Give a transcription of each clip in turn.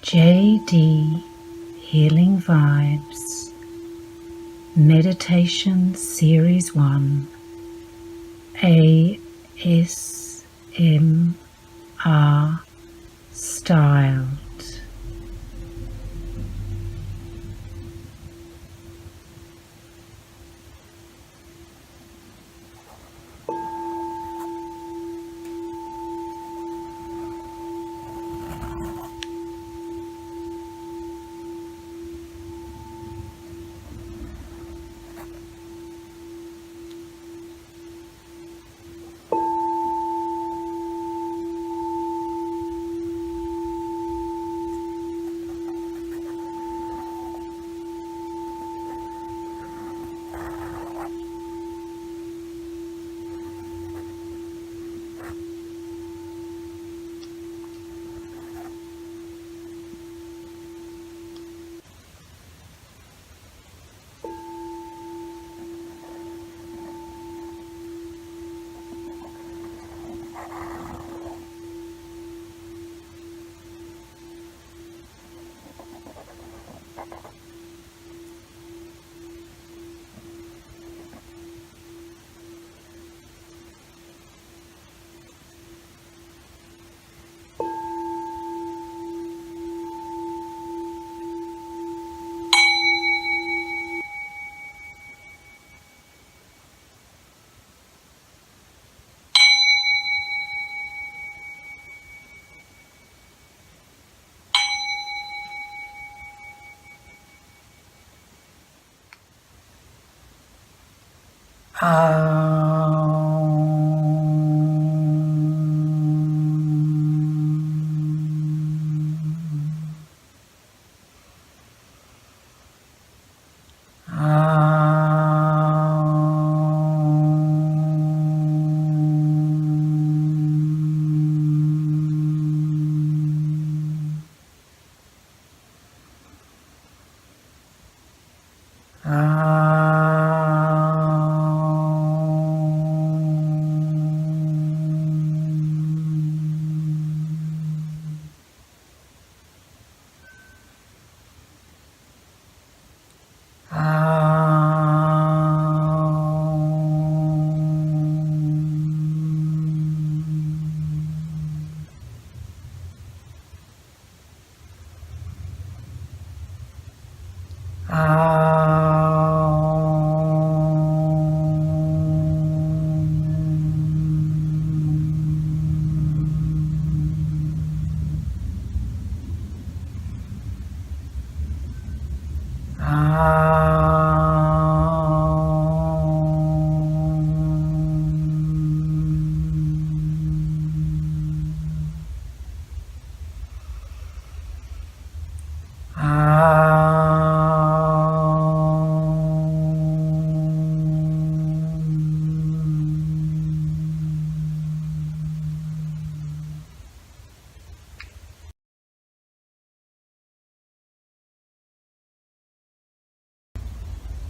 JD Healing Vibes Meditation Series 1 ASMR Styled.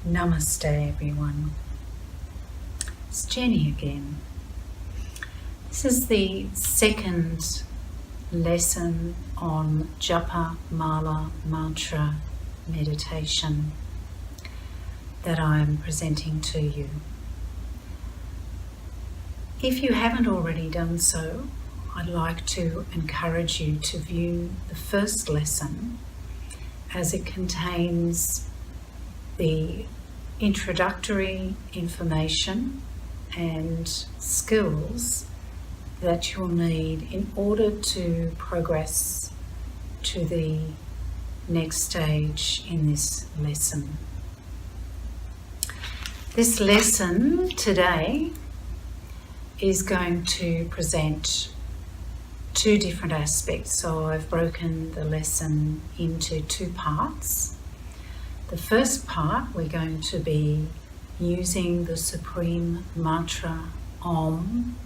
Namaste everyone, it's Jenny again. This is the second lesson on Japa Mala Mantra meditation that I am presenting to you. If you haven't already done so, I'd like to encourage you to view the first lesson as it contains the introductory information and skills that you'll need in order to progress to the next stage in this lesson. This lesson today is going to present two different aspects, so I've broken the lesson into two parts. The first part, we're going to be using the supreme mantra Om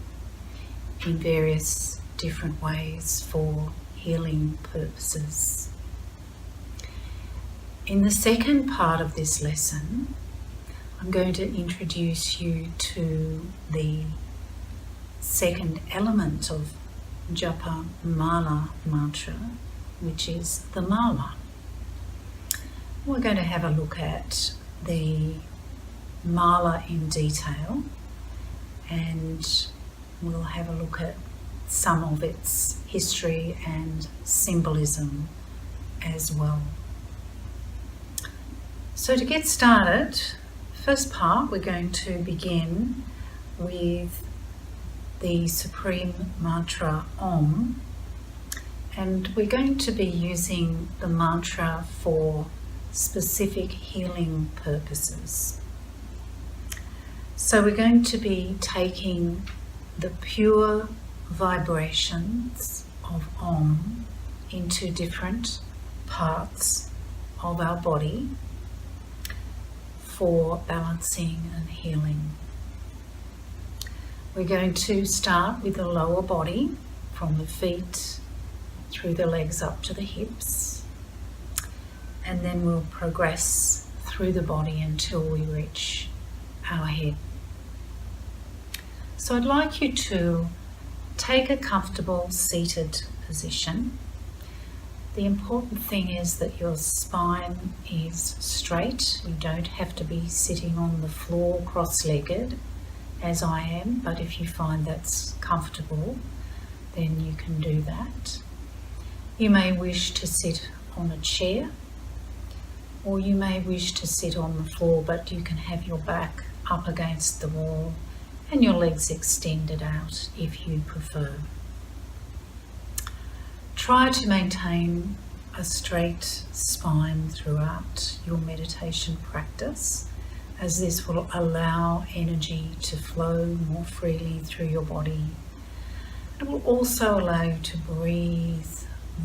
in various different ways for healing purposes. In the second part of this lesson, I'm going to introduce you to the second element of Japa Mala Mantra, which is the mala. We're going to have a look at the mala in detail, and we'll have a look at some of its history and symbolism as well. So to get started, first part, we're going to begin with the supreme mantra Om, and we're going to be using the mantra for specific healing purposes. So we're going to be taking the pure vibrations of Om into different parts of our body for balancing and healing. We're going to start with the lower body, from the feet through the legs up to the hips, and then we'll progress through the body until we reach our head. So I'd like you to take a comfortable seated position. The important thing is that your spine is straight. You don't have to be sitting on the floor cross-legged as I am, but if you find that's comfortable, then you can do that. You may wish to sit on a chair, or you may wish to sit on the floor, but you can have your back up against the wall and your legs extended out if you prefer. Try to maintain a straight spine throughout your meditation practice, as this will allow energy to flow more freely through your body. It will also allow you to breathe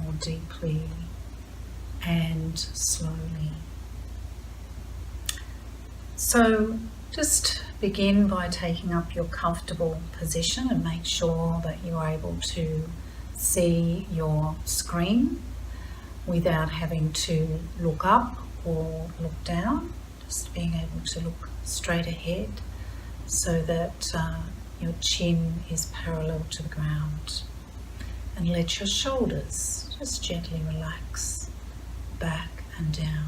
more deeply and slowly. So just begin by taking up your comfortable position and make sure that you're able to see your screen without having to look up or look down. Just being able to look straight ahead so that your chin is parallel to the ground. And let your shoulders just gently relax back and down.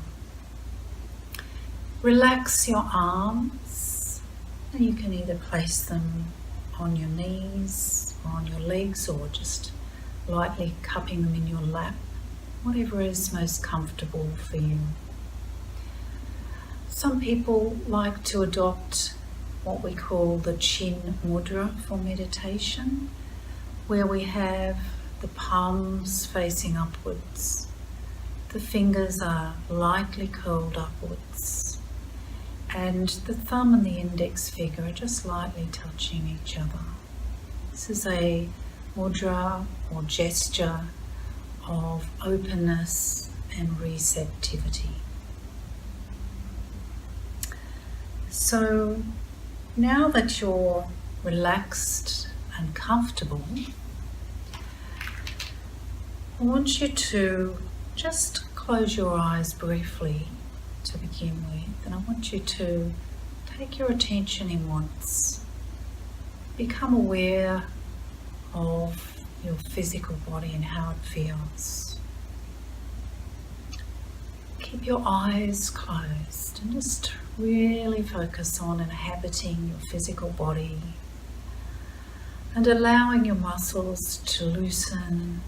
Relax your arms, and you can either place them on your knees or on your legs, or just lightly cupping them in your lap, whatever is most comfortable for you. Some people like to adopt what we call the chin mudra for meditation, where we have the palms facing upwards. The fingers are lightly curled upwards, and the thumb and the index finger are just lightly touching each other. This is a mudra or gesture of openness and receptivity. So now that you're relaxed and comfortable, I want you to just close your eyes briefly to begin with, and I want you to take your attention inwards. Become aware of your physical body and how it feels. Keep your eyes closed and just really focus on inhabiting your physical body and allowing your muscles to loosen,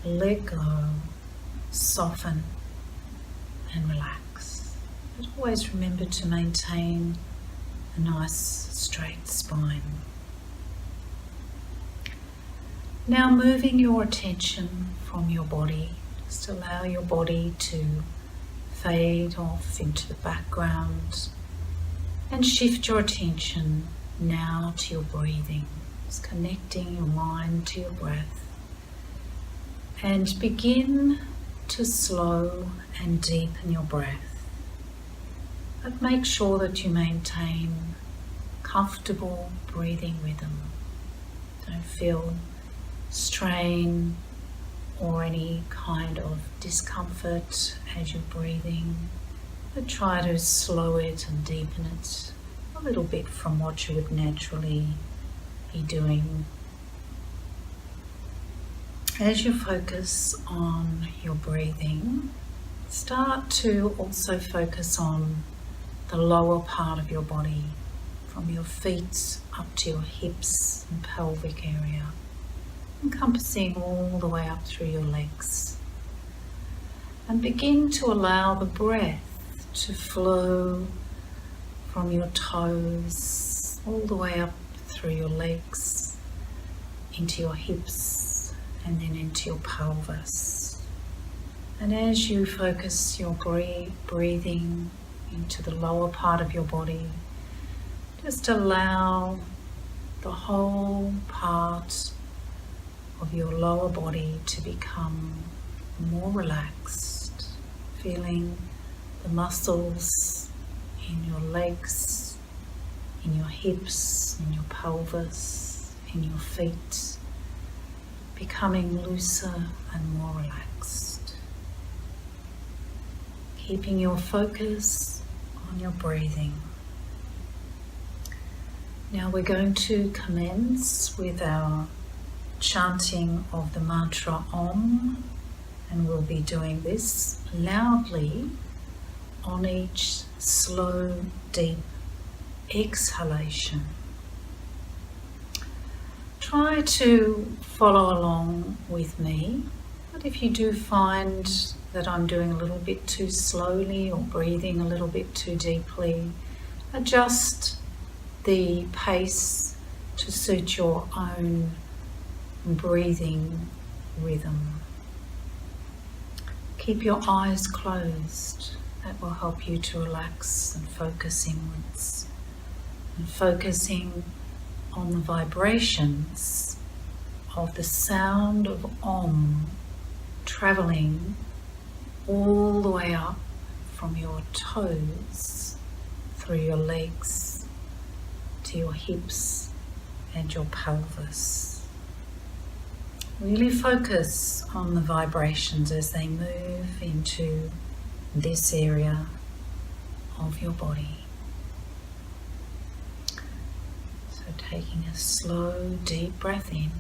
let go, soften and relax. But always remember to maintain a nice straight spine. Now moving your attention from your body, just allow your body to fade off into the background and shift your attention now to your breathing. Just connecting your mind to your breath, and begin to slow and deepen your breath. But make sure that you maintain comfortable breathing rhythm. Don't feel strain or any kind of discomfort as you're breathing, but try to slow it and deepen it a little bit from what you would naturally be doing. As you focus on your breathing, start to also focus on the lower part of your body, from your feet up to your hips and pelvic area, encompassing all the way up through your legs. And begin to allow the breath to flow from your toes all the way up through your legs, into your hips, and then into your pelvis. And as you focus your breathing into the lower part of your body, just allow the whole part of your lower body to become more relaxed, feeling the muscles in your legs, in your hips, in your pelvis, in your feet, becoming looser and more relaxed. Keeping your focus on your breathing. Now we're going to commence with our chanting of the mantra Om, and we'll be doing this loudly on each slow, deep exhalation. Try to follow along with me, but if you do find that I'm doing a little bit too slowly or breathing a little bit too deeply, adjust the pace to suit your own breathing rhythm. Keep your eyes closed. That will help you to relax and focus inwards. And focusing on the vibrations of the sound of Om traveling all the way up from your toes, through your legs, to your hips and your pelvis. Really focus on the vibrations as they move into this area of your body. So taking a slow, deep breath in.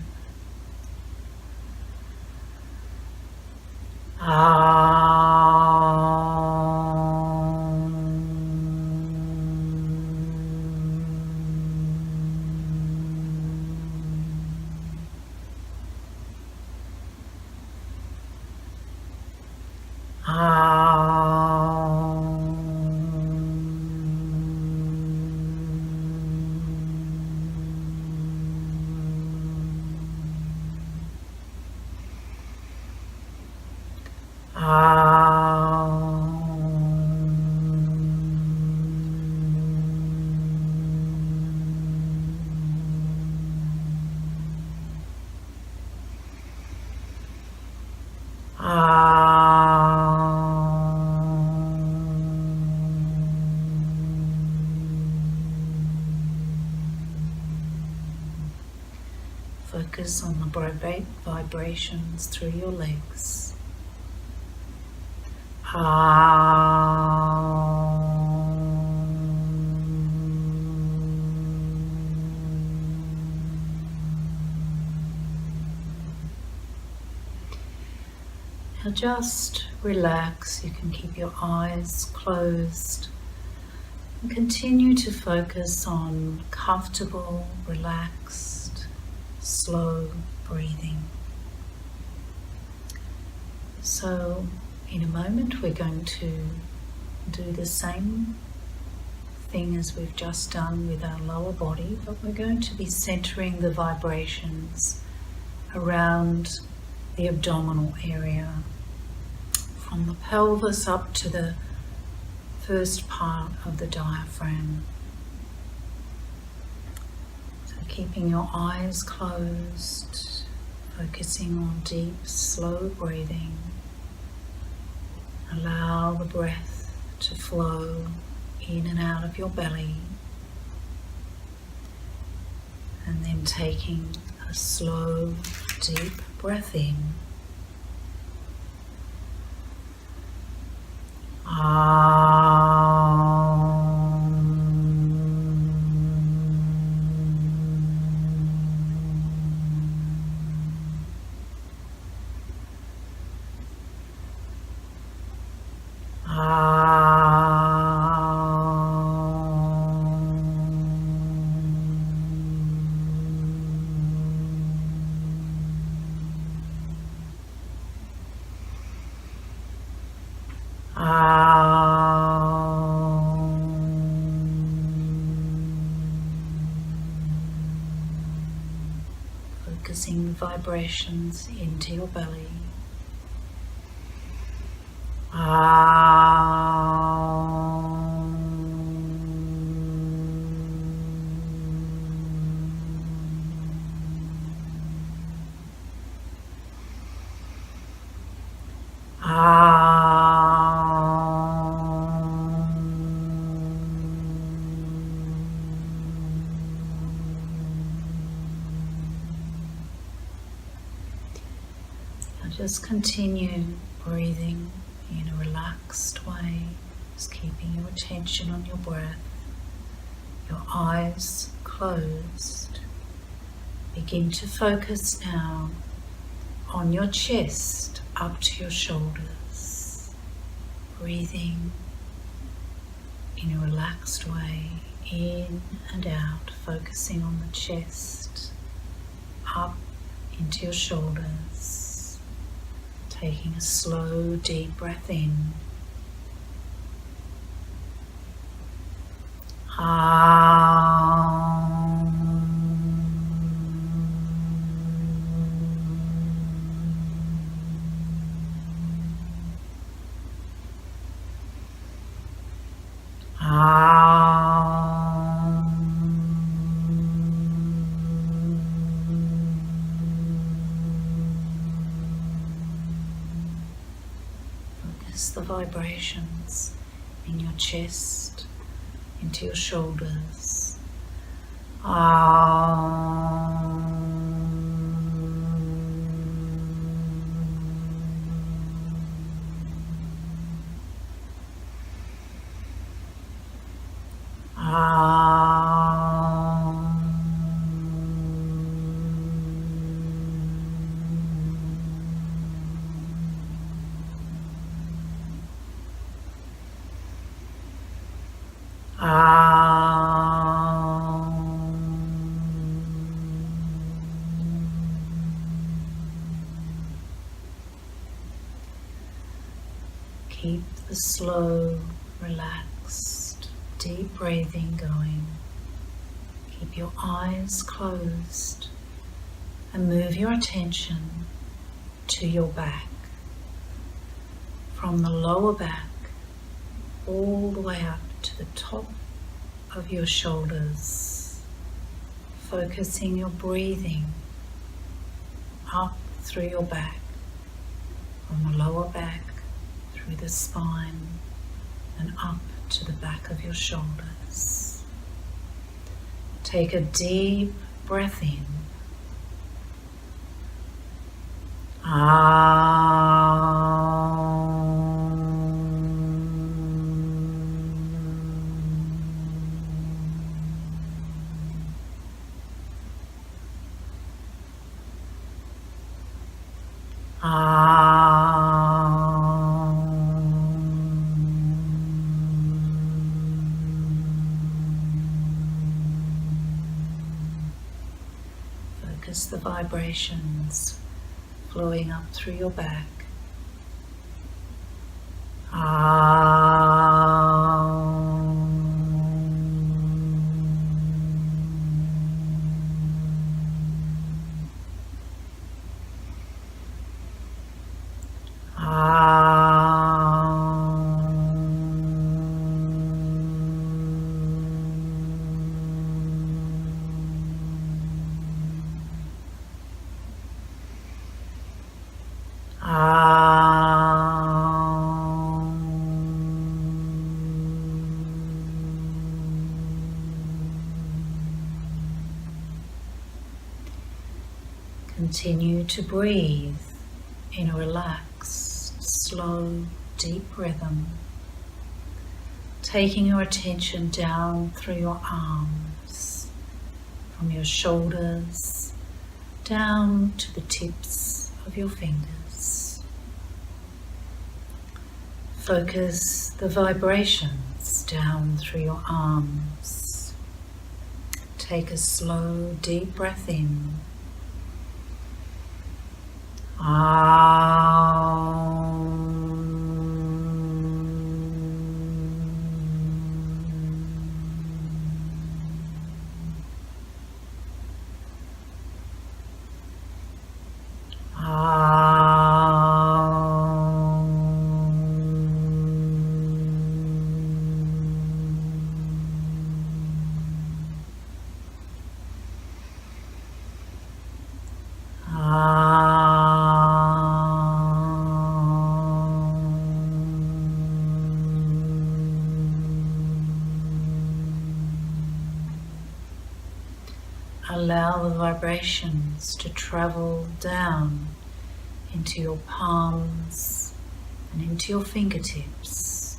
Focus on the vibrations through your legs. Now just relax. You can keep your eyes closed and continue to focus on comfortable, relaxed, slow breathing. So in a moment we're going to do the same thing as we've just done with our lower body, but we're going to be centering the vibrations around the abdominal area, from the pelvis up to the first part of the diaphragm. So keeping your eyes closed, focusing on deep, slow breathing. Allow the breath to flow in and out of your belly, and then taking a slow, deep breath in. Focusing the vibrations into your belly. Just continue breathing in a relaxed way, just keeping your attention on your breath, your eyes closed. Begin to focus now on your chest up to your shoulders, breathing in a relaxed way, in and out, focusing on the chest, up into your shoulders. Taking a slow, deep breath in. The vibrations in your chest, into your shoulders. Keep the slow, relaxed, deep breathing going. Keep your eyes closed and move your attention to your back. From the lower back all the way up to the top of your shoulders, focusing your breathing up through your back, from the lower back through the spine and up to the back of your shoulders. Take a deep breath in. Focus the vibrations flowing up through your back. Continue to breathe in a relaxed, slow, deep rhythm, taking your attention down through your arms, from your shoulders down to the tips of your fingers. Focus the vibrations down through your arms. Take a slow, deep breath in. Allow the vibrations to travel down into your palms and into your fingertips.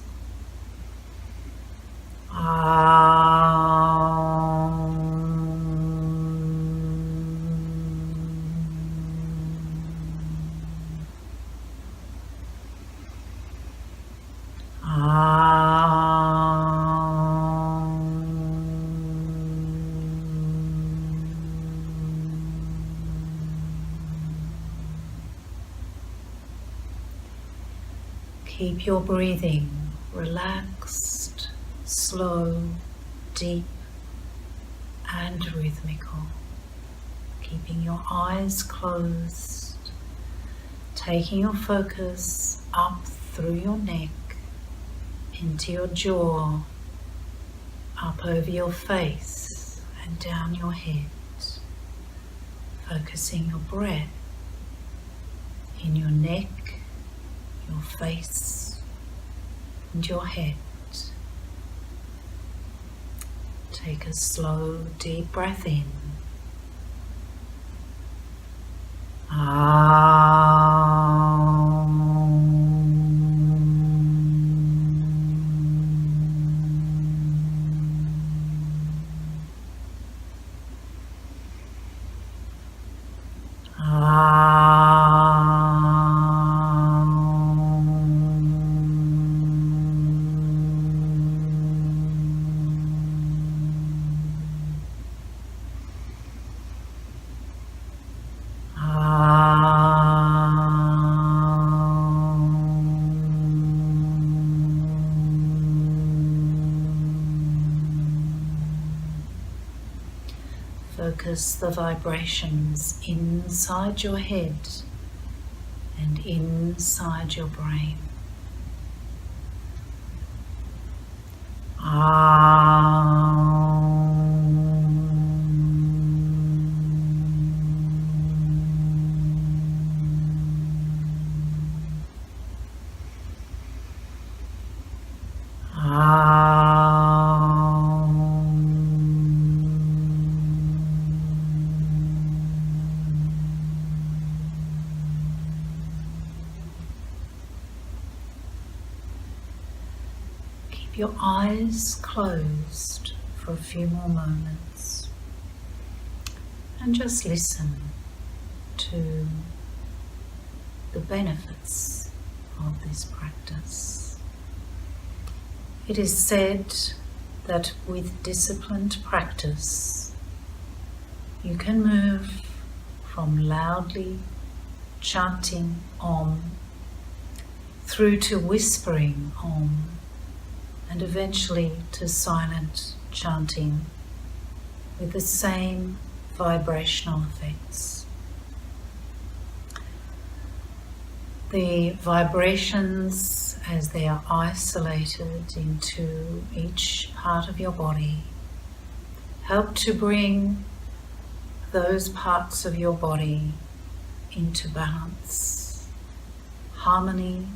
Keep your breathing relaxed, slow, deep and rhythmical. Keeping your eyes closed, taking your focus up through your neck, into your jaw, up over your face and down your head. Focusing your breath in your neck, your face and your head. Take a slow, deep breath in. Focus the vibrations inside your head and inside your brain. Your eyes closed for a few more moments and just listen to the benefits of this practice. It is said that with disciplined practice you can move from loudly chanting Om through to whispering Om, and eventually to silent chanting with the same vibrational effects. The vibrations, as they are isolated into each part of your body, help to bring those parts of your body into balance, harmony,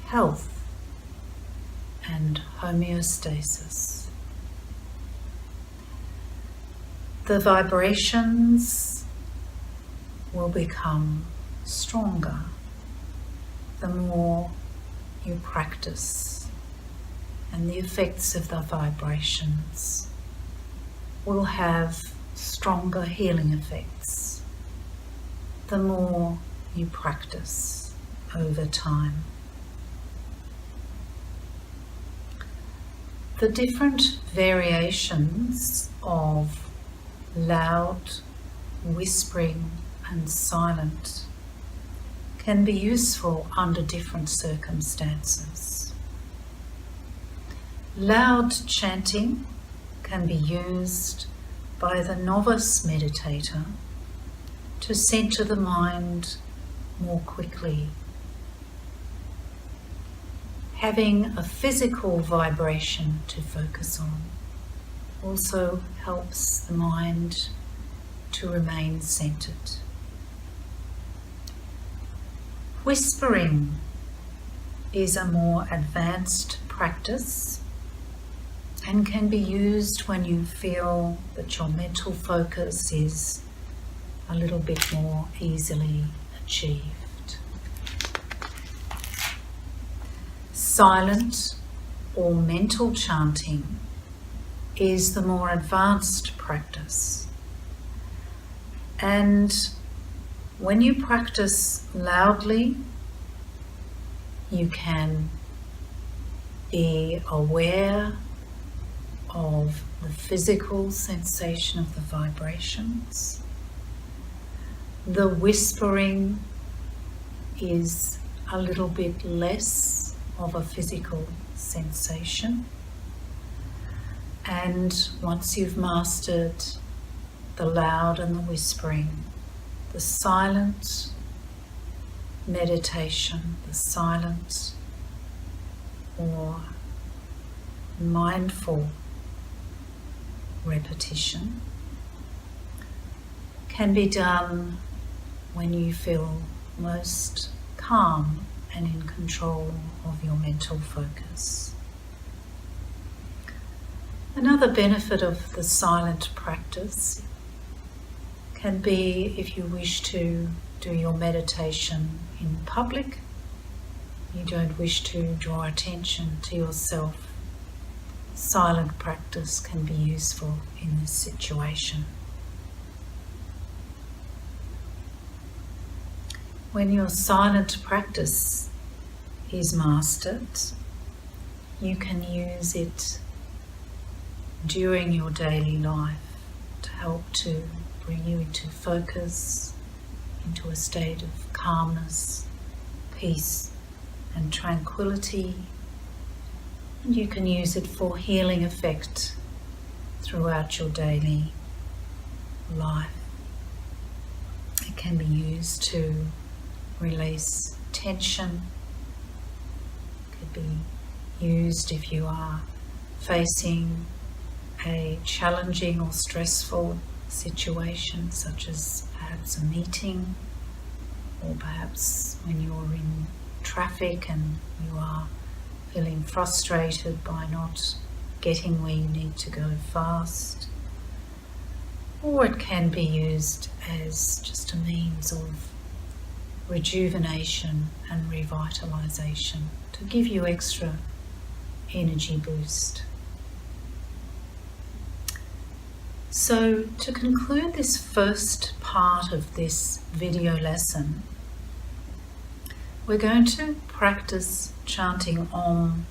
health, and homeostasis. The vibrations will become stronger the more you practice, and the effects of the vibrations will have stronger healing effects the more you practice over time. The different variations of loud, whispering and silent can be useful under different circumstances. Loud chanting can be used by the novice meditator to center the mind more quickly. Having a physical vibration to focus on also helps the mind to remain centered. Whispering is a more advanced practice and can be used when you feel that your mental focus is a little bit more easily achieved. Silent or mental chanting is the more advanced practice. And when you practice loudly, you can be aware of the physical sensation of the vibrations. The whispering is a little bit less of a physical sensation. And once you've mastered the loud and the whispering, the silent meditation, the silent or mindful repetition can be done when you feel most calm and in control of your mental focus. Another benefit of the silent practice can be if you wish to do your meditation in public, you don't wish to draw attention to yourself. Silent practice can be useful in this situation. When your silent practice is mastered, you can use it during your daily life to help to bring you into focus, into a state of calmness, peace and tranquility. And you can use it for healing effect throughout your daily life. It can be used to release tension. It could be used if you are facing a challenging or stressful situation, such as perhaps a meeting, or perhaps when you're in traffic and you are feeling frustrated by not getting where you need to go fast. Or it can be used as just a means of rejuvenation and revitalization to give you extra energy boost. So to conclude this first part of this video lesson, we're going to practice chanting Om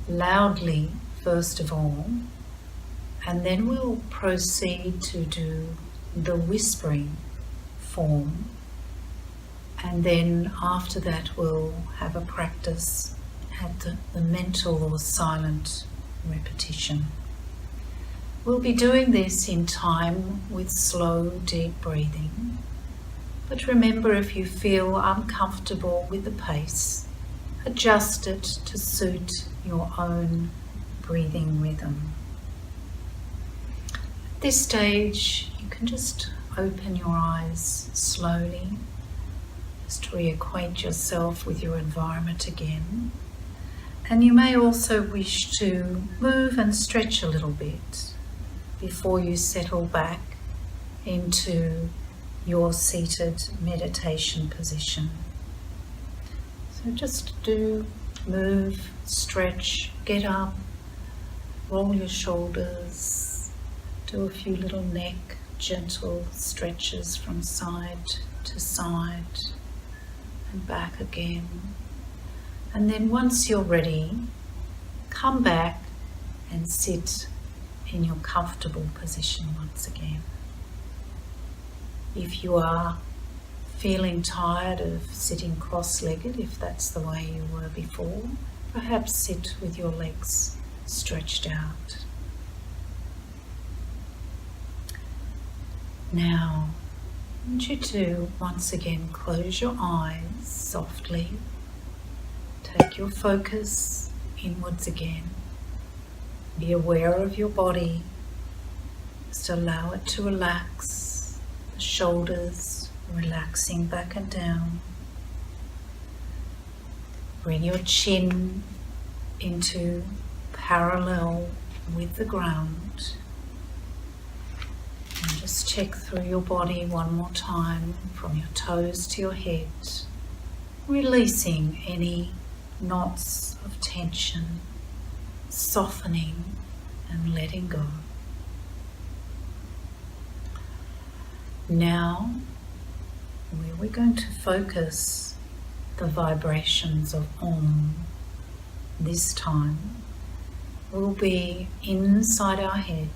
loudly first of all, and then we'll proceed to do the whispering form, and then after that we'll have a practice at the mental or silent repetition. We'll be doing this in time with slow, deep breathing. But remember, if you feel uncomfortable with the pace, adjust it to suit your own breathing rhythm. At this stage, you can just open your eyes slowly, just reacquaint yourself with your environment again. And you may also wish to move and stretch a little bit before you settle back into your seated meditation position. So just move, stretch, get up, roll your shoulders, do a few little neck gentle stretches from side to side and back again. And then once you're ready, come back and sit in your comfortable position once again. If you are feeling tired of sitting cross-legged, if that's the way you were before, perhaps sit with your legs stretched out. Now, I want you to once again close your eyes softly. Take your focus inwards again. Be aware of your body. Just allow it to relax. The shoulders relaxing back and down. Bring your chin into parallel with the ground. And just check through your body one more time, from your toes to your head, releasing any knots of tension, softening and letting go. Now, where we're going to focus the vibrations of Om this time will be inside our head,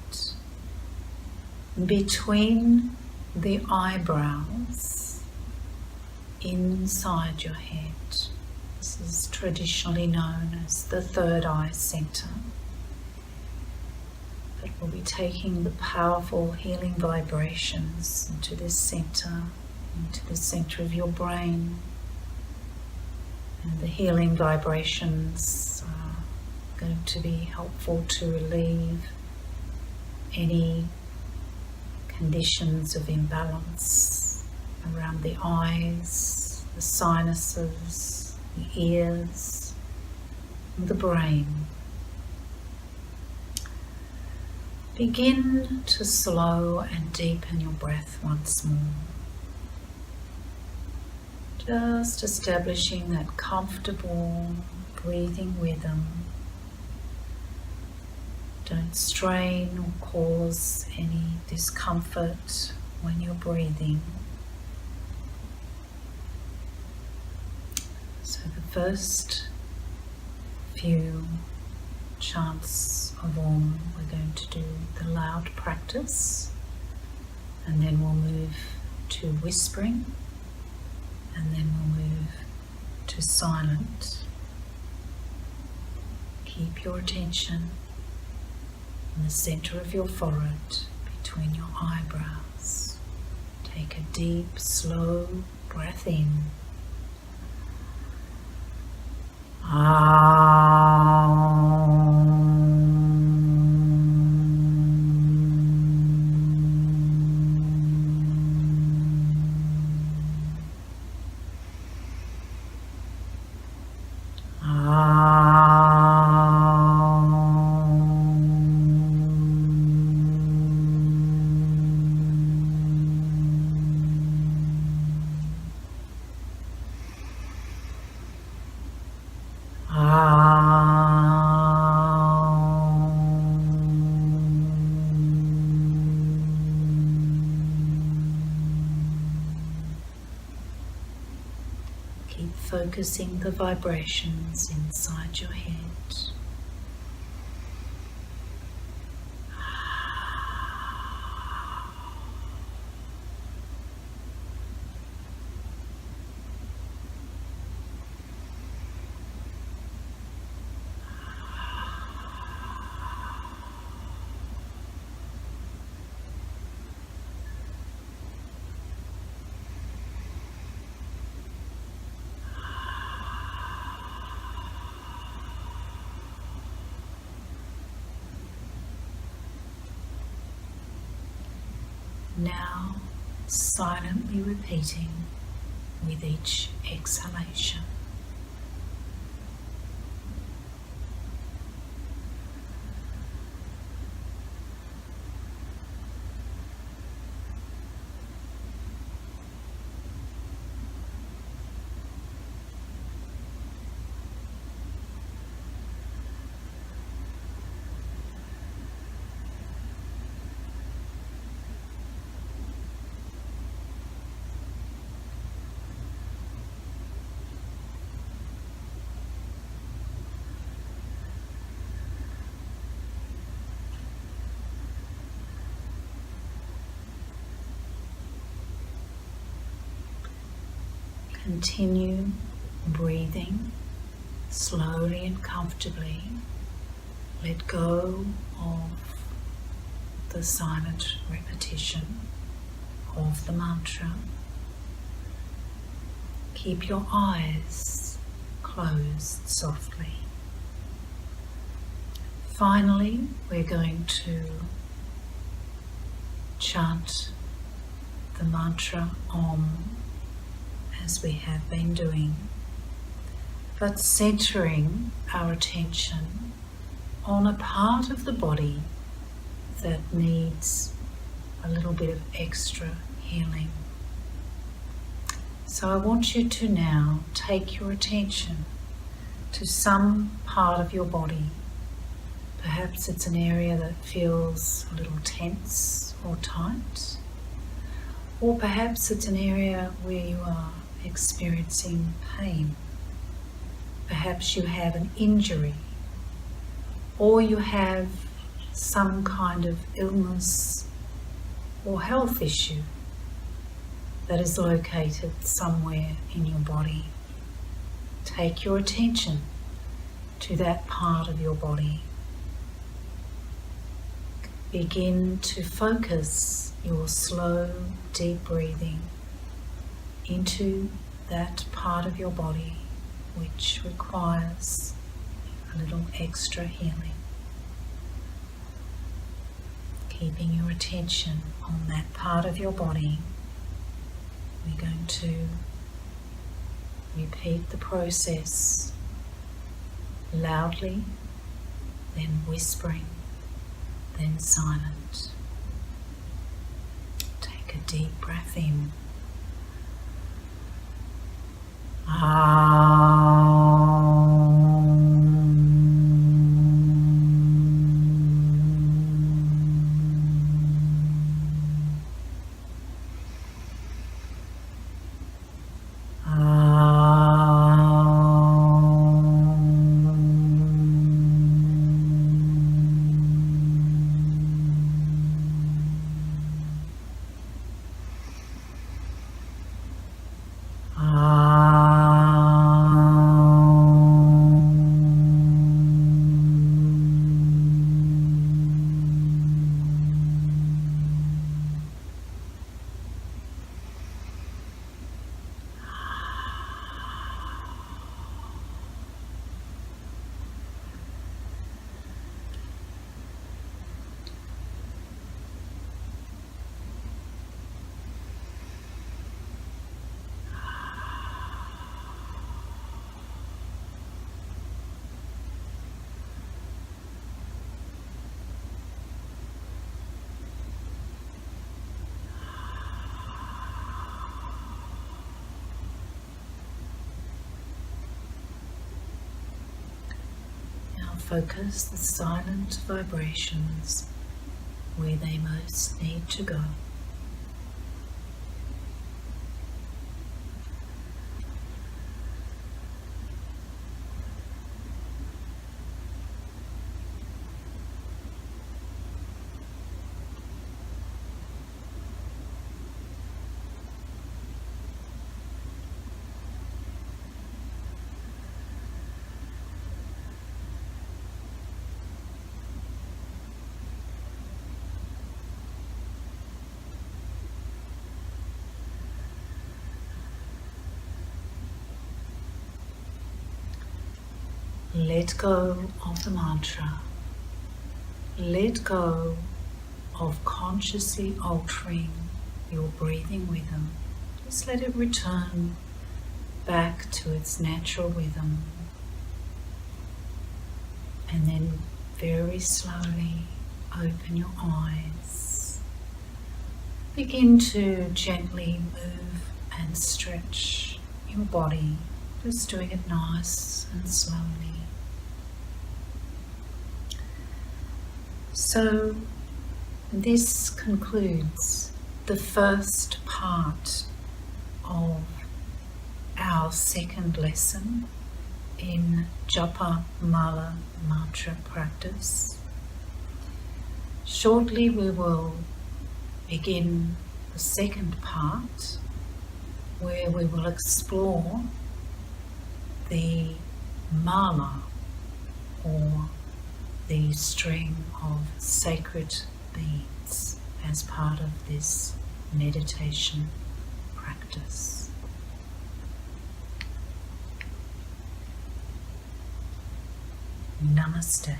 between the eyebrows, inside your head. This is traditionally known as the third eye center. But we'll be taking the powerful healing vibrations into this center, into the center of your brain. And the healing vibrations are going to be helpful to relieve any conditions of imbalance around the eyes, the sinuses, the ears, and the brain. Begin to slow and deepen your breath once more. Just establishing that comfortable breathing rhythm. Don't strain or cause any discomfort when you're breathing. So the first few chants of Om, we're going to do the loud practice, and then we'll move to whispering, and then we'll move to silent. Keep your attention in the center of your forehead, between your eyebrows. Take a deep, slow breath in. Keep focusing the vibrations inside your head. Now, silently repeating with each exhalation. continue breathing slowly and comfortably. Let go of the silent repetition of the mantra. Keep your eyes closed softly. Finally, we're going to chant the mantra Om as we have been doing, but centering our attention on a part of the body that needs a little bit of extra healing. So I want you to now take your attention to some part of your body. Perhaps it's an area that feels a little tense or tight, or perhaps it's an area where you are experiencing pain. Perhaps you have an injury, or you have some kind of illness or health issue that is located somewhere in your body. Take your attention to that part of your body. Begin to focus your slow, deep breathing into that part of your body which requires a little extra healing. Keeping your attention on that part of your body, we're going to repeat the process loudly, then whispering, then silent. Take a deep breath in. Focus the silent vibrations where they most need to go. Let go of the mantra. Let go of consciously altering your breathing rhythm. Just let it return back to its natural rhythm. And then very slowly open your eyes. Begin to gently move and stretch your body, just doing it nice and slowly. So this concludes the first part of our second lesson in Japa Mala Mantra practice. Shortly we will begin the second part where we will explore the mala, or the string of sacred beads, as part of this meditation practice. Namaste.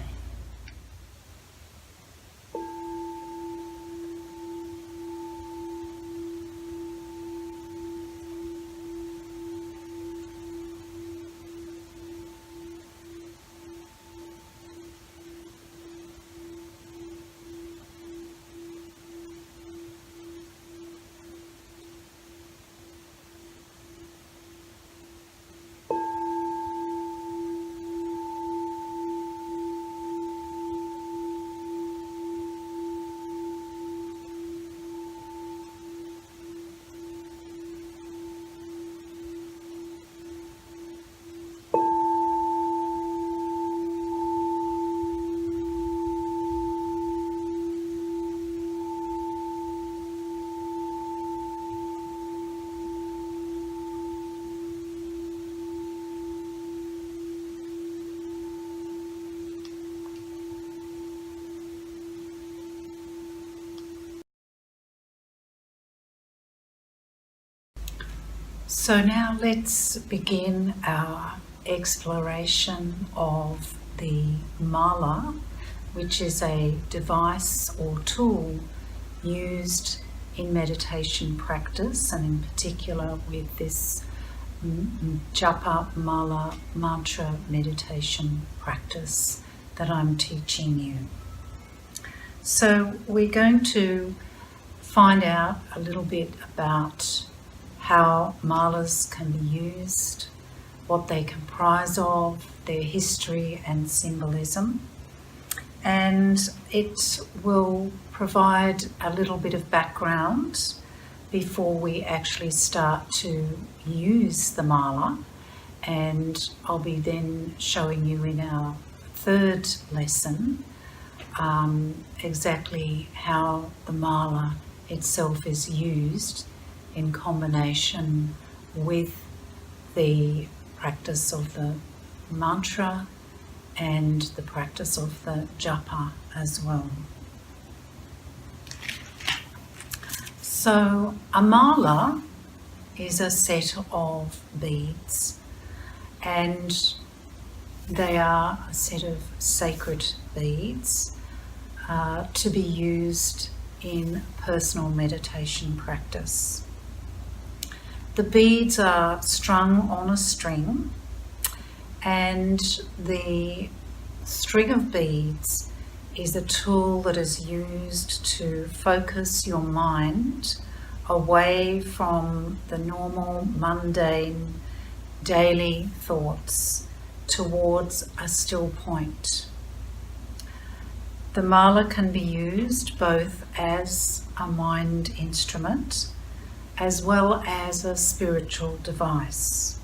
So now let's begin our exploration of the mala, which is a device or tool used in meditation practice, and in particular with this Japa mala mantra meditation practice that I'm teaching you. So we're going to find out a little bit about how malas can be used, what they comprise of, their history and symbolism, and it will provide a little bit of background before we actually start to use the mala, and I'll be then showing you in our third lesson exactly how the mala itself is used in combination with the practice of the mantra and the practice of the japa as well. So a mala is a set of beads, and they are a set of sacred beads to be used in personal meditation practice. The beads are strung on a string, and the string of beads is a tool that is used to focus your mind away from the normal, mundane, daily thoughts towards a still point. The mala can be used both as a mind instrument as well as a spiritual device.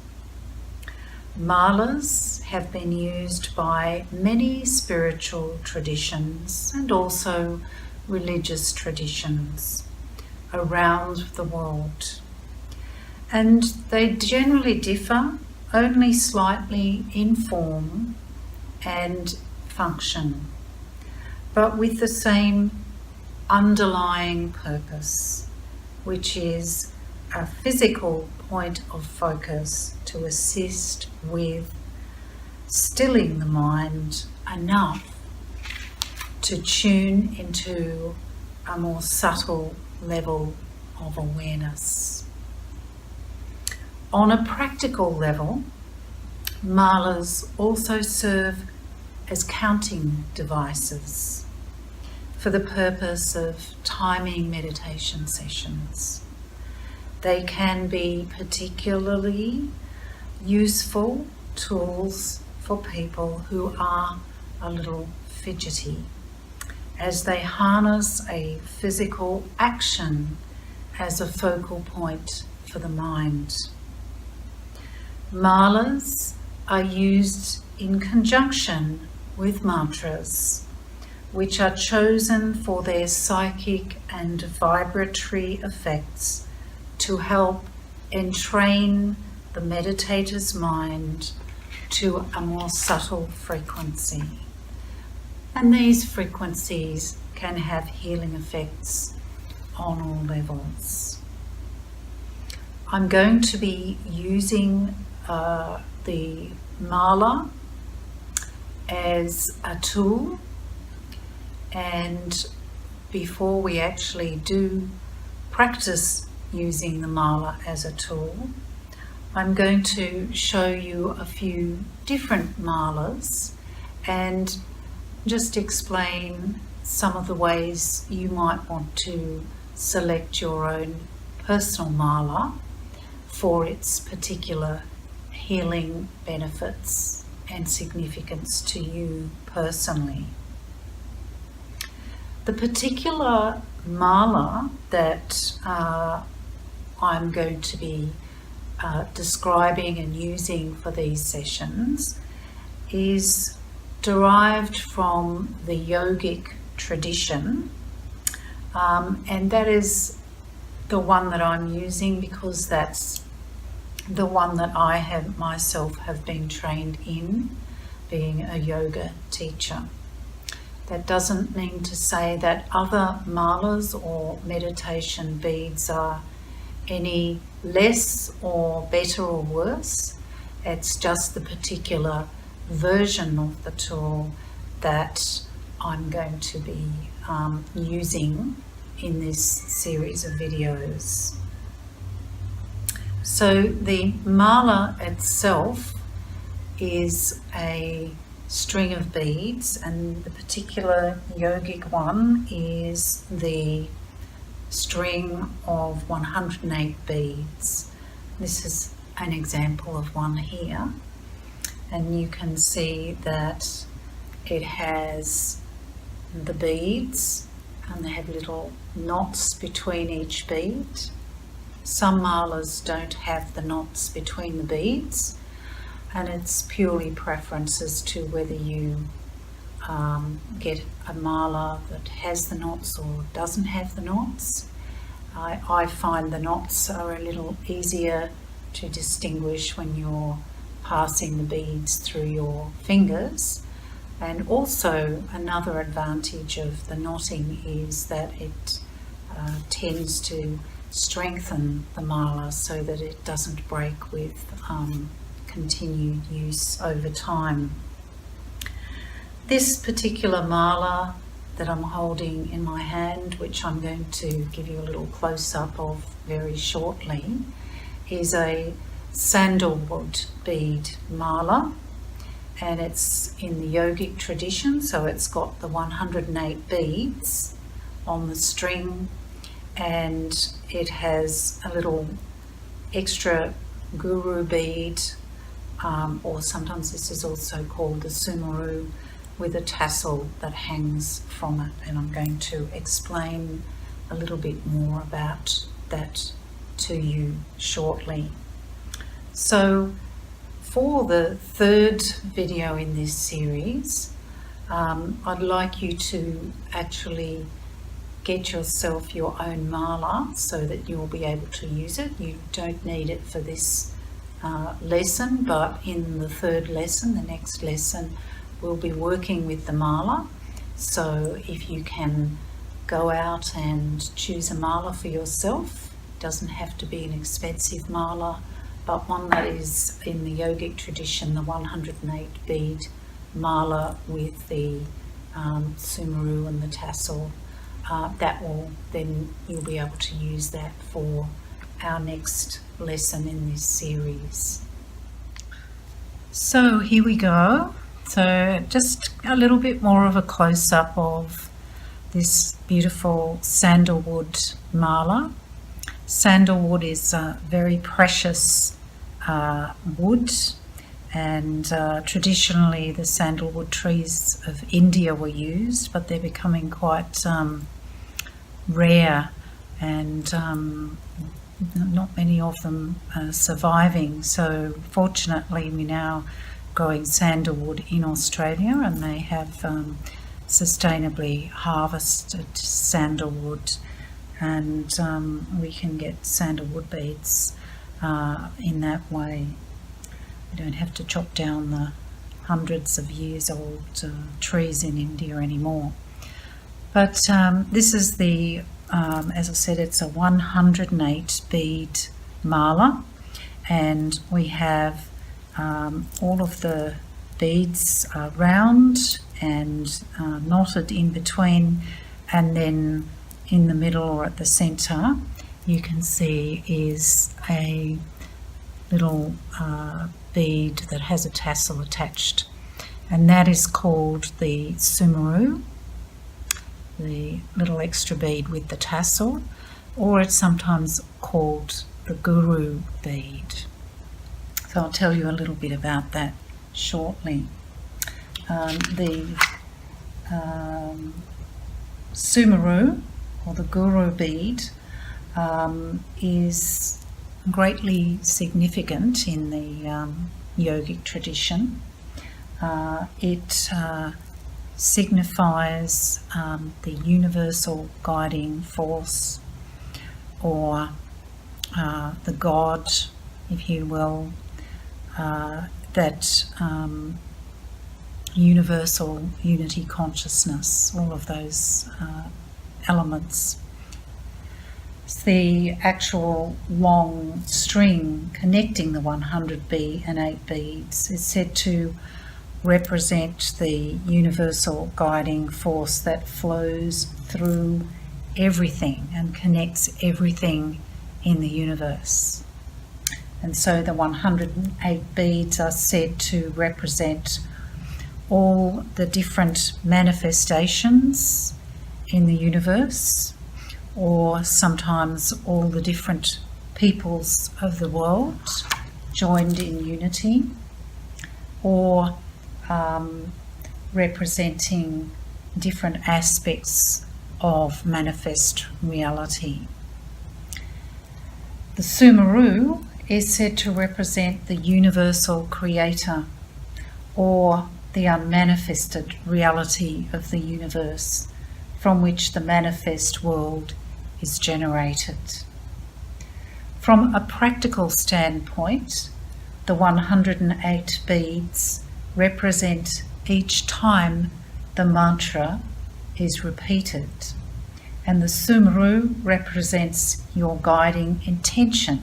Malas have been used by many spiritual traditions and also religious traditions around the world, and they generally differ only slightly in form and function, but with the same underlying purpose, which is a physical point of focus to assist with stilling the mind enough to tune into a more subtle level of awareness. On a practical level, malas also serve as counting devices for the purpose of timing meditation sessions. They can be particularly useful tools for people who are a little fidgety, as they harness a physical action as a focal point for the mind. Malas are used in conjunction with mantras, which are chosen for their psychic and vibratory effects to help entrain the meditator's mind to a more subtle frequency. And these frequencies can have healing effects on all levels. I'm going to be using the mala as a tool, and before we actually do practice using the mala as a tool, I'm going to show you a few different malas and just explain some of the ways you might want to select your own personal mala for its particular healing benefits and significance to you personally. The particular mala that I'm going to be describing and using for these sessions is derived from the yogic tradition, and that is the one that I'm using because that's the one that I have myself have been trained in, being a yoga teacher. That doesn't mean to say that other malas or meditation beads are any less or better or worse. It's just the particular version of the tool that I'm going to be using in this series of videos. So the mala itself is a string of beads, and the particular yogic one is the string of 108 beads. This is an example of one here, and you can see that it has the beads and they have little knots between each bead. Some malas don't have the knots between the beads, and it's purely preference as to whether you get a mala that has the knots or doesn't have the knots. I find the knots are a little easier to distinguish when you're passing the beads through your fingers. And also another advantage of the knotting is that it tends to strengthen the mala so that it doesn't break with continued use over time. This particular mala that I'm holding in my hand, which I'm going to give you a little close-up of very shortly, is a sandalwood bead mala, and it's in the yogic tradition, so it's got the 108 beads on the string, and it has a little extra guru bead, or sometimes this is also called the sumaru, with a tassel that hangs from it, and I'm going to explain a little bit more about that to you shortly. So for the third video in this series, I'd like you to actually get yourself your own mala so that you'll be able to use it. You don't need it for this lesson, but in the third lesson, the next lesson, we'll be working with the mala. So if you can go out and choose a mala for yourself, it doesn't have to be an expensive mala, but one that is in the yogic tradition, the 108 bead mala with the sumaru and the tassel, that will then you'll be able to use that for our next lesson in this series. So here we go. So just a little bit more of a close-up of this beautiful sandalwood mala. Sandalwood is a very precious wood, and traditionally the sandalwood trees of India were used, but they're becoming quite rare, and not many of them are surviving. So fortunately we're now growing sandalwood in Australia, and they have sustainably harvested sandalwood, and we can get sandalwood beads in that way. You don't have to chop down the hundreds of years old trees in India anymore. But this is the, as I said, it's a 108 bead mala, and we have all of the beads are round and knotted in between, and then in the middle or at the center you can see is a little bead that has a tassel attached, and that is called the sumaru, the little extra bead with the tassel, or it's sometimes called the guru bead. So I'll tell you a little bit about that shortly. The sumaru, or the guru bead, is greatly significant in the yogic tradition. It signifies the universal guiding force, or the God, if you will, that universal unity consciousness, all of those elements. The actual long string connecting the 108 beads is said to represent the universal guiding force that flows through everything and connects everything in the universe. And so the 108 beads are said to represent all the different manifestations in the universe, or sometimes all the different peoples of the world joined in unity, or representing different aspects of manifest reality. The sumaru is said to represent the universal creator, or the unmanifested reality of the universe from which the manifest world is generated. From a practical standpoint, the 108 beads represent each time the mantra is repeated, and the sumaru represents your guiding intention,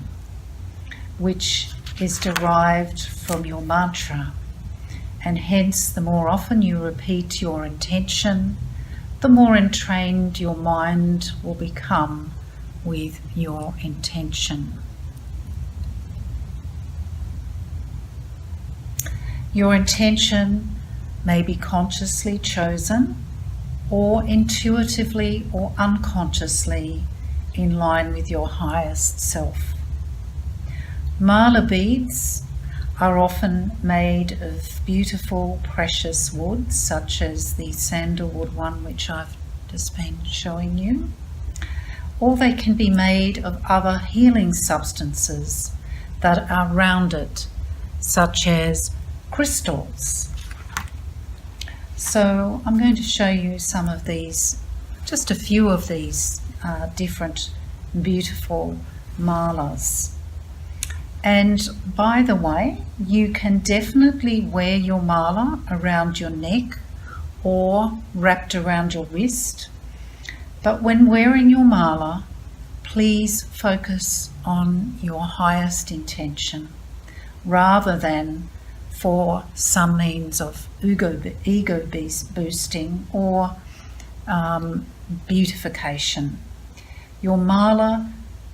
which is derived from your mantra, and hence the more often you repeat your intention, the more entrained your mind will become with your intention. Your intention may be consciously chosen, or intuitively or unconsciously in line with your highest self. Mala beads are often made of beautiful precious woods, such as the sandalwood one which I've just been showing you, or they can be made of other healing substances that are rounded, such as crystals. So I'm going to show you some of these, just a few of these different beautiful malas. And by the way, you can definitely wear your mala around your neck or wrapped around your wrist. But when wearing your mala, please focus on your highest intention rather than for some means of ego boosting or beautification. Your mala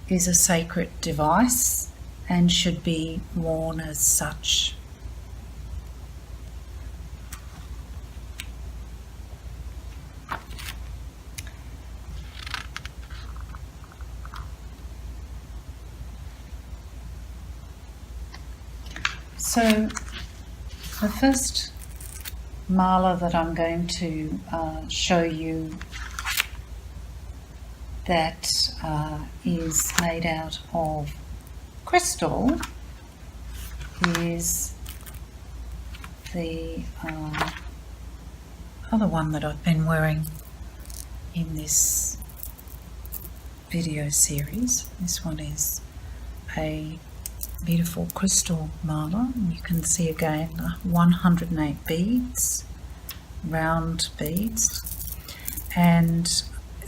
is a sacred device and should be worn as such. So the first mala that I'm going to show you that is made out of crystal is the other one that I've been wearing in this video series. This one is a beautiful crystal mala. You can see again 108 beads, round beads, and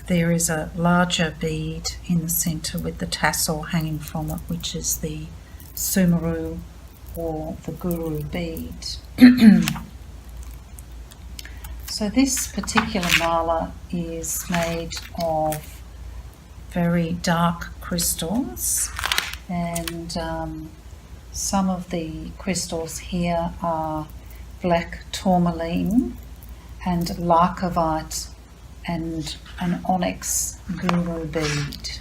there is a larger bead in the centre with the tassel hanging from it, which is the Sumeru or the Guru bead. So this particular mala is made of very dark crystals, and some of the crystals here are black tourmaline and larkovite and an onyx guru bead.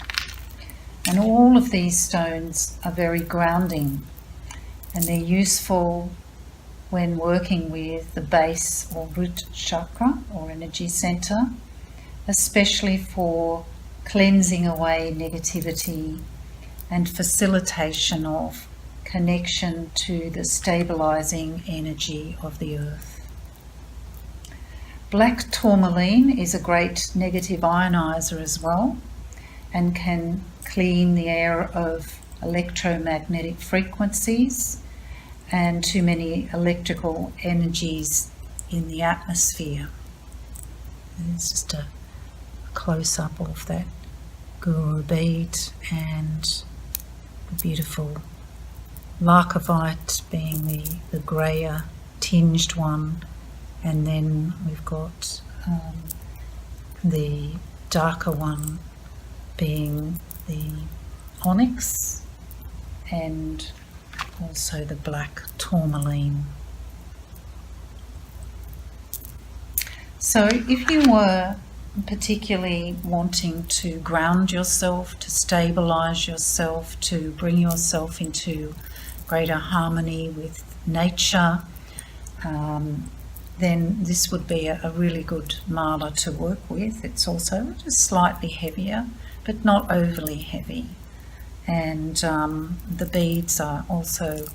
And all of these stones are very grounding, and they're useful when working with the base or root chakra or energy center, especially for cleansing away negativity and facilitation of connection to the stabilizing energy of the earth. Black tourmaline is a great negative ionizer as well, and can clean the air of electromagnetic frequencies and too many electrical energies in the atmosphere. And it's just a close-up of that guru bead, and the beautiful larkovite being the greyer tinged one, and then we've got the darker one being the onyx, and also the black tourmaline. So if you were particularly wanting to ground yourself, to stabilize yourself, to bring yourself into greater harmony with nature, then this would be a really good mala to work with. It's also just slightly heavier, but not overly heavy. And the beads are also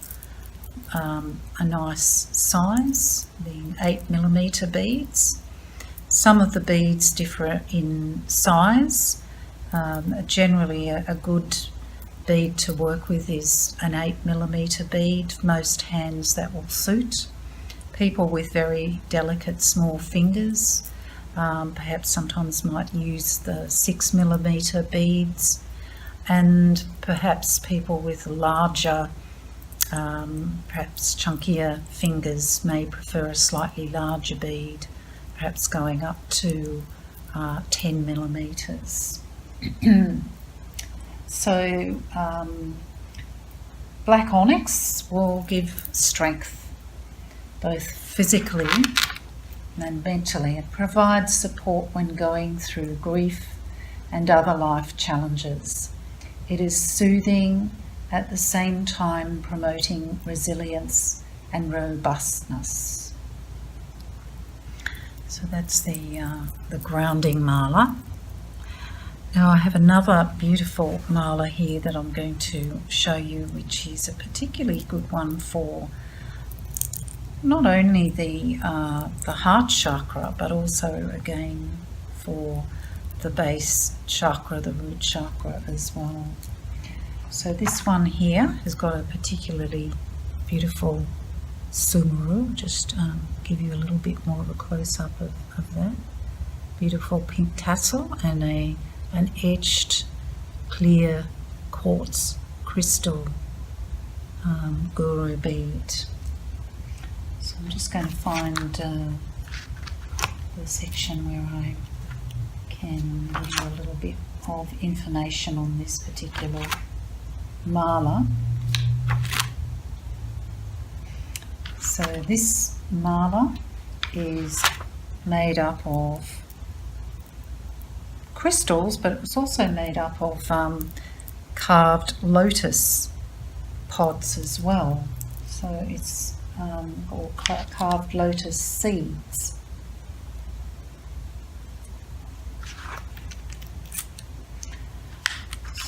a nice size, being 8mm beads. Some of the beads differ in size. Generally a good bead to work with is an 8mm bead. Most hands that will suit. People with very delicate small fingers perhaps sometimes might use the 6mm beads, and perhaps people with larger, perhaps chunkier fingers may prefer a slightly larger bead, perhaps going up to 10mm. So black onyx will give strength, both physically and mentally. It provides support when going through grief and other life challenges. It is soothing, at the same time promoting resilience and robustness. So that's the grounding mala. Now I have another beautiful mala here that I'm going to show you, which is a particularly good one for not only the heart chakra, but also again for the base chakra, the root chakra as well. So this one here has got a particularly beautiful Sumeru. Just give you a little bit more of a close-up of that. Beautiful pink tassel and an etched clear quartz crystal guru bead. So I'm just going to find the section where I can give you a little bit of information on this particular mala. So this mala is made up of crystals, but it was also made up of carved lotus pods as well. So it's or carved lotus seeds.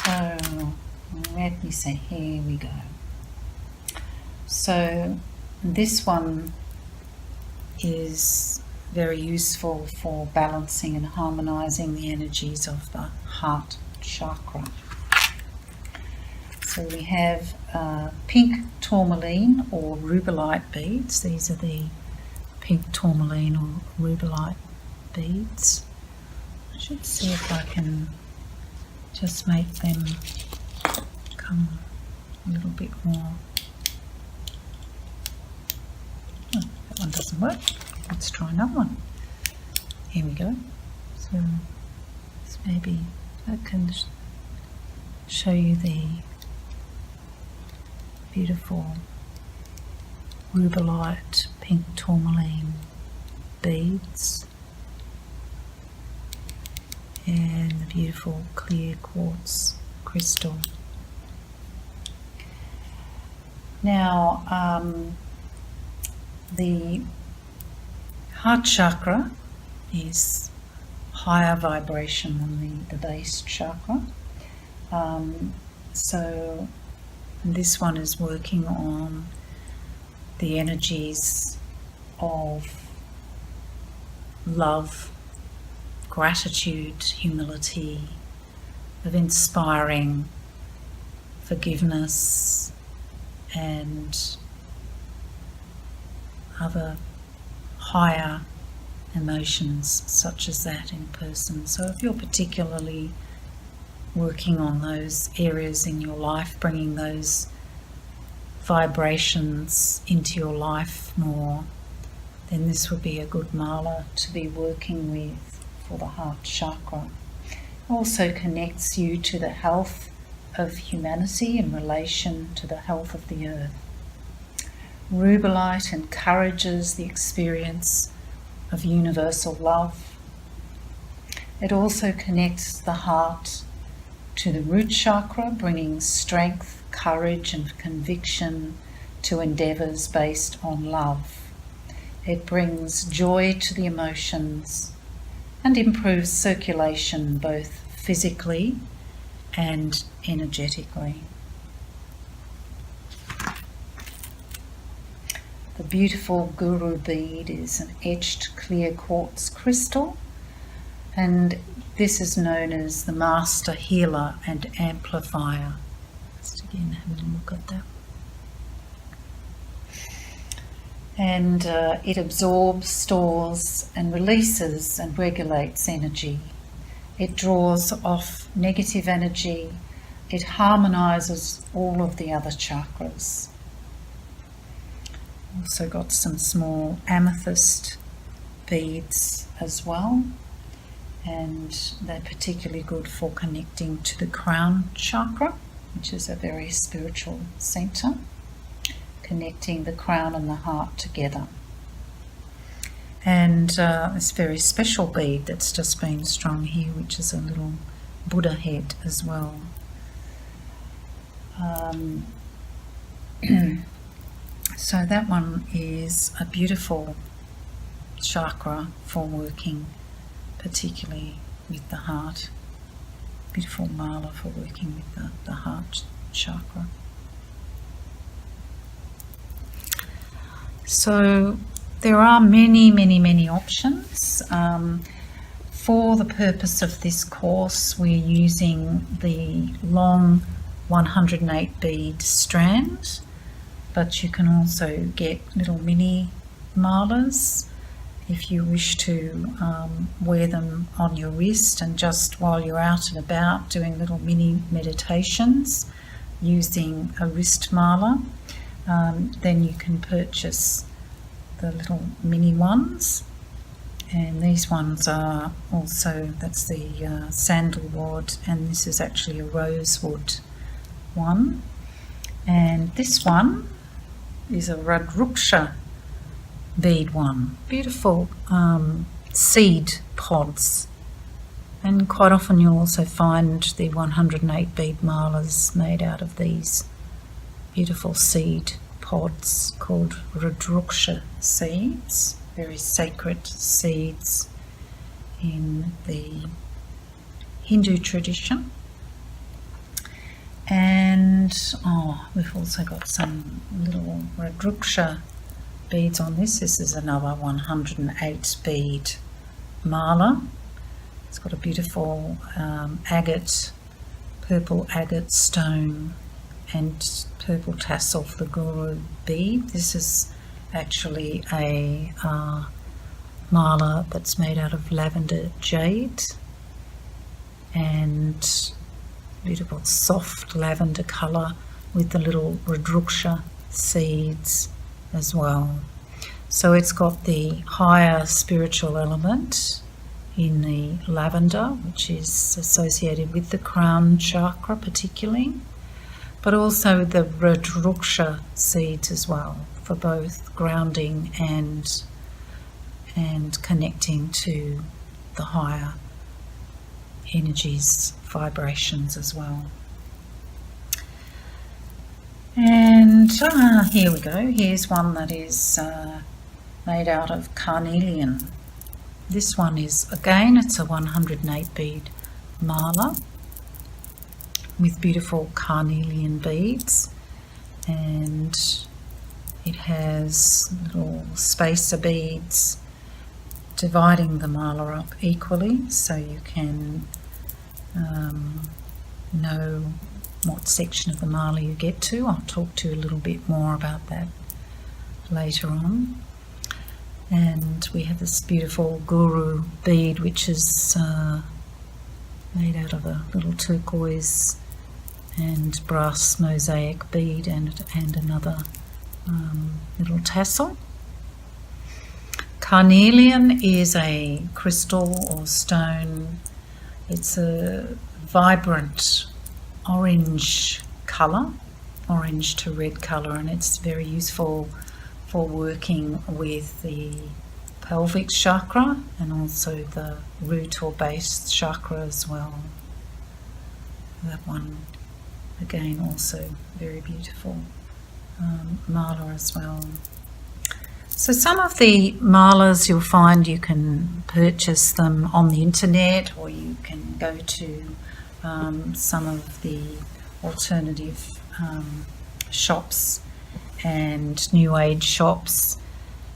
So let me see, here we go. So this one is very useful for balancing and harmonizing the energies of the heart chakra. So we have pink tourmaline or rubellite beads. These are the pink tourmaline or rubellite beads. I should see if I can just make them come a little bit more. Oh, that one doesn't work. Let's try another one. Here we go. So maybe I can show you the beautiful rubellite pink tourmaline beads and the beautiful clear quartz crystal. Now the heart chakra is higher vibration than the base chakra. So this one is working on the energies of love, gratitude, humility, of inspiring forgiveness and other higher emotions such as that in a person. So if you're particularly working on those areas in your life, bringing those vibrations into your life more, then this would be a good mala to be working with for the heart chakra. It also connects you to the health of humanity in relation to the health of the earth. Rubellite encourages the experience of universal love. It also connects the heart to the root chakra, bringing strength, courage and conviction to endeavours based on love. It brings joy to the emotions and improves circulation both physically and energetically. The beautiful Guru bead is an etched clear quartz crystal, and this is known as the master healer and amplifier. Just again have a look at that. And it absorbs, stores and releases and regulates energy. It draws off negative energy. It harmonises all of the other chakras. Also got some small amethyst beads as well, and they're particularly good for connecting to the crown chakra, which is a very spiritual centre, connecting the crown and the heart together. And this very special bead that's just been strung here, which is a little Buddha head as well. So that one is a beautiful chakra for working particularly with the heart. Beautiful mala for working with the heart chakra. So there are many options. For the purpose of this course, we're using the long 108 bead strand, but you can also get little mini malas if you wish to wear them on your wrist, and just while you're out and about doing little mini meditations using a wrist mala, then you can purchase the little mini ones. And these ones are also, that's the sandalwood, and this is actually a rosewood one. And this one is a Radruksha bead one. Beautiful seed pods. And quite often you'll also find the 108 bead malas made out of these beautiful seed pods called Radruksha seeds. Very sacred seeds in the Hindu tradition. And we've also got some little Radruksha beads on this. This is another 108 bead mala. It's got a beautiful agate, purple agate stone and purple tassel for the Guru bead. This is actually a mala that's made out of lavender jade and beautiful soft lavender colour with the little Rudraksha seeds as well. So it's got the higher spiritual element in the lavender, which is associated with the crown chakra particularly, but also the Rudraksha seeds as well, for both grounding and connecting to the higher energies, vibrations as well. And here we go. Here's one that is made out of carnelian. This one is, again, it's a 108 bead mala with beautiful carnelian beads, and it has little spacer beads dividing the mala up equally, so you can know what section of the mala you get to. I'll talk to you a little bit more about that later on. And we have this beautiful Guru bead, which is made out of a little turquoise and brass mosaic bead and another little tassel. Carnelian is a crystal or stone. It's a vibrant orange colour, orange to red colour, and it's very useful for working with the pelvic chakra and also the root or base chakra as well. That one, again, also very beautiful mala as well. So some of the malas you'll find you can purchase them on the internet, or you can go to some of the alternative shops and new age shops,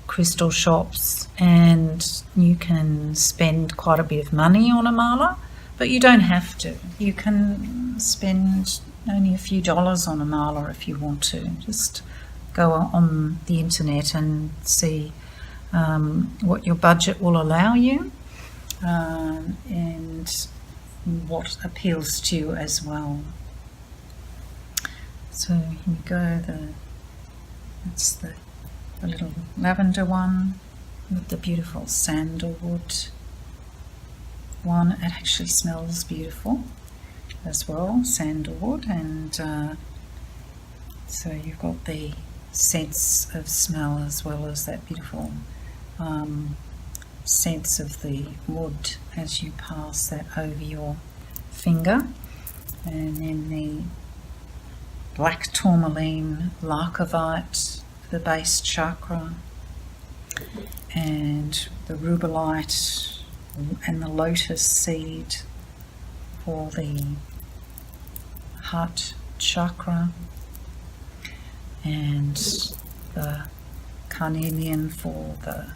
crystal shops, and you can spend quite a bit of money on a mala, but you don't have to. You can spend only a few dollars on a mala if you want to. Just go on the internet and see what your budget will allow you and what appeals to you as well. So here we go, that's the little lavender one with the beautiful sandalwood one. It actually smells beautiful as well, sandalwood, and so you've got the sense of smell as well as that beautiful sense of the wood as you pass that over your finger. And then the black tourmaline larcovite for the base chakra, and the rubellite and the lotus seed for the heart chakra, and the carnelian for the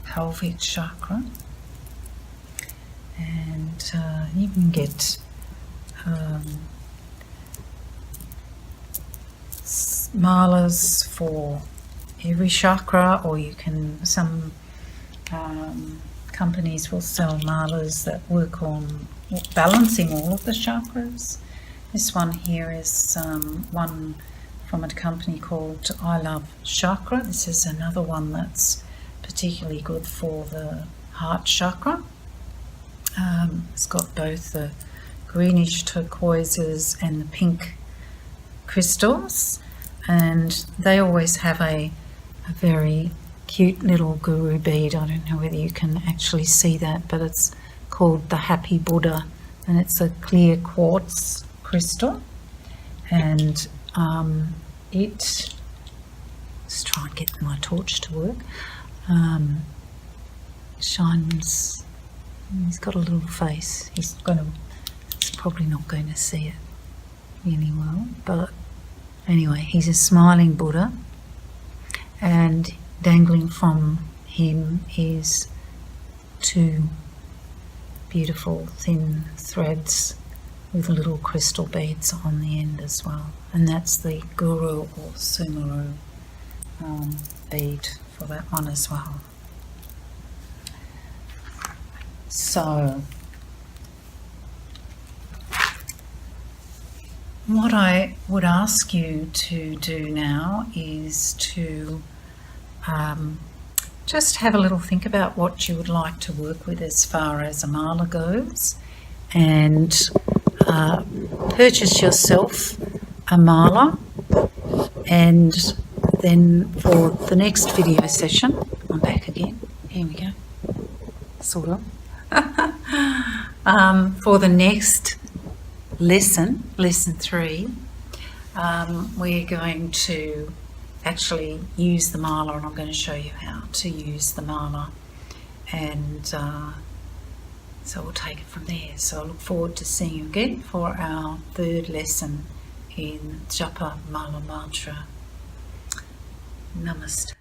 pelvic chakra. And you can get malas for every chakra, or you can, some companies will sell malas that work on balancing all of the chakras. This one here is one from a company called I Love Chakra. This is another one that's particularly good for the heart chakra. It's got both the greenish turquoises and the pink crystals, and they always have a very cute little guru bead. I don't know whether you can actually see that, but it's called the Happy Buddha, and it's a clear quartz crystal, and let's try and get my torch to work. Shines. He's got a little face. He's probably not going to see it really well, but anyway, he's a smiling Buddha, and dangling from him is two beautiful thin threads with little crystal beads on the end as well. And that's the Guru or Sumeru bead for that one as well. So, what I would ask you to do now is to just have a little think about what you would like to work with as far as a mala goes, and purchase yourself a mala, and then for the next video session, I'm back again, here we go, sort of, for the next lesson 3, we're going to actually use the mala, and I'm going to show you how to use the mala, and so we'll take it from there. So I look forward to seeing you again for our 3rd lesson in Japa Mala Mantra. Namaste.